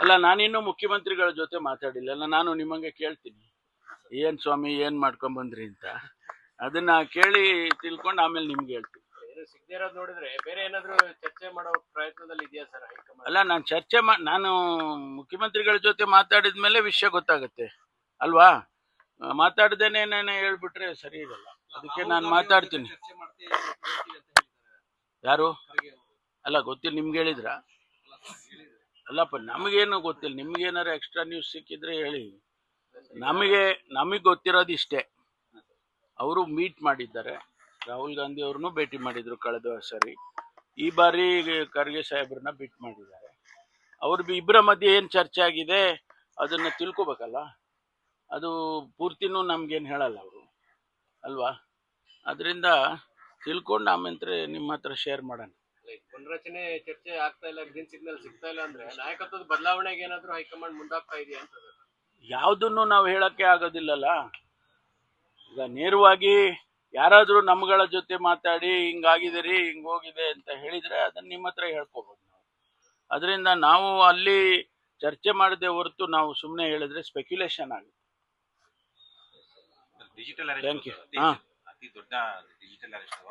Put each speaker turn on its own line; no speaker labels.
ಅಲ್ಲ, ನಾನಿನ್ನೂ ಮುಖ್ಯಮಂತ್ರಿಗಳ ಜೊತೆ ಮಾತಾಡಿಲ್ಲ. ನಾನು ನಿಮಗೆ ಕೇಳ್ತೀನಿ, ಏನ್ ಸ್ವಾಮಿ ಏನ್ ಮಾಡ್ಕೊಂಡ್ ಬಂದ್ರಿ ಅಂತ. ಅದನ್ನ ಕೇಳಿ ತಿಳ್ಕೊಂಡು ಆಮೇಲೆ ನಿಮ್ಗೆ ಹೇಳ್ತೀನಿ.
ನೋಡಿದ್ರೆ ಬೇರೆ ಏನಾದ್ರು ಚರ್ಚೆ ಮಾಡೋ ಪ್ರಯತ್ನದಲ್ಲಿ ಇದೆಯಾ ಸರ್ ಹೈಕಮಾಂಡ್?
ಅಲ್ಲ, ನಾನು ಮುಖ್ಯಮಂತ್ರಿಗಳ ಜೊತೆ ಮಾತಾಡಿದ್ಮೇಲೆ ವಿಷಯ ಗೊತ್ತಾಗುತ್ತೆ ಅಲ್ವಾ. ಮಾತಾಡ್ದೇನೆ ಹೇಳ್ಬಿಟ್ರೆ ಸರಿ ಇರಲ್ಲ. ಅದಕ್ಕೆ ನಾನು ಮಾತಾಡ್ತೀನಿ. ಯಾರು? ಅಲ್ಲ, ಗೊತ್ತಿಲ್ಲ. ನಿಮ್ಗೆ ಹೇಳಿದ್ರ? ಅಲ್ಲಪ್ಪ, ನಮಗೇನು ಗೊತ್ತಿಲ್ಲ. ನಿಮ್ಗೇನಾರು ಎಕ್ಸ್ಟ್ರಾ ನ್ಯೂಸ್ ಸಿಕ್ಕಿದ್ರೆ ಹೇಳಿ. ನಮಗೆ ಗೊತ್ತಿರೋದು ಇಷ್ಟೇ. ಅವರು ಮೀಟ್ ಮಾಡಿದ್ದಾರೆ. ರಾಹುಲ್ ಗಾಂಧಿ ಅವ್ರನ್ನೂ ಭೇಟಿ ಮಾಡಿದ್ರು ಕಳೆದ ಸರಿ. ಈ ಬಾರಿ ಖರ್ಗೆ ಸಾಹೇಬ್ರನ್ನ ಭೇಟಿ ಮಾಡಿದ್ದಾರೆ. ಅವ್ರ ಇಬ್ಬರ ಮಧ್ಯೆ ಏನು ಚರ್ಚೆ ಆಗಿದೆ ಅದನ್ನ ತಿಳ್ಕೊಬೇಕಲ್ಲ. ಅದು ಪೂರ್ತಿನೂ ನಮ್ಗೇನು ಹೇಳಲ್ಲ ಅವರು ಅಲ್ವಾ. ಅದರಿಂದ ತಿಳ್ಕೊಂಡು ಆಮೇಲೆ ನಿಮ್ಮ ಹತ್ರ ಶೇರ್ ಮಾಡೋಣ.
ಪುನರಚನೆ ಚರ್ಚೆ ಆಗ್ತಾ ಇಲ್ಲ, ಗ್ರೀನ್ ಸಿಗ್ನಲ್ ಸಿಗ್ತಾ ಇಲ್ಲ ಅಂದ್ರೆ ನಾಯಕತ್ವದ ಬದಲಾವಣೆಗೆ ಏನಾದ್ರು ಹೈಕಮಾಂಡ್ ಮುಂದಾಗ್ತಾ ಇದೆಯಾ ಅಂತ?
ಯಾವುದನ್ನು ನಾವು ಹೇಳಕ್ಕೆ ಆಗೋದಿಲ್ಲಲ್ಲ. ಈಗ ನೇರವಾಗಿ ಯಾರಾದ್ರೂ ನಮ್ಗಳ ಜೊತೆ ಮಾತಾಡಿ ಹಿಂಗಾಗಿದ್ದೀರಿ, ಹಿಂಗ್ ಹೋಗಿದೆ ಅಂತ ಹೇಳಿದ್ರೆ ಅದನ್ನ ನಿಮ್ಮ ಹತ್ರ ಹೇಳ್ಕೋಬಹುದು ನಾವು. ಅದರಿಂದ ನಾವು ಅಲ್ಲಿ ಚರ್ಚೆ ಮಾಡದೆ ಹೊರತು ನಾವು ಸುಮ್ಮನೆ ಹೇಳಿದ್ರೆ ಸ್ಪೆಕ್ಯುಲೇಷನ್ ಆಗುತ್ತೆ.
Digital
thank you.
ಅತಿ ದೊಡ್ಡ ಡಿಜಿಟಲ್ ಅರೆಸ್ಟ್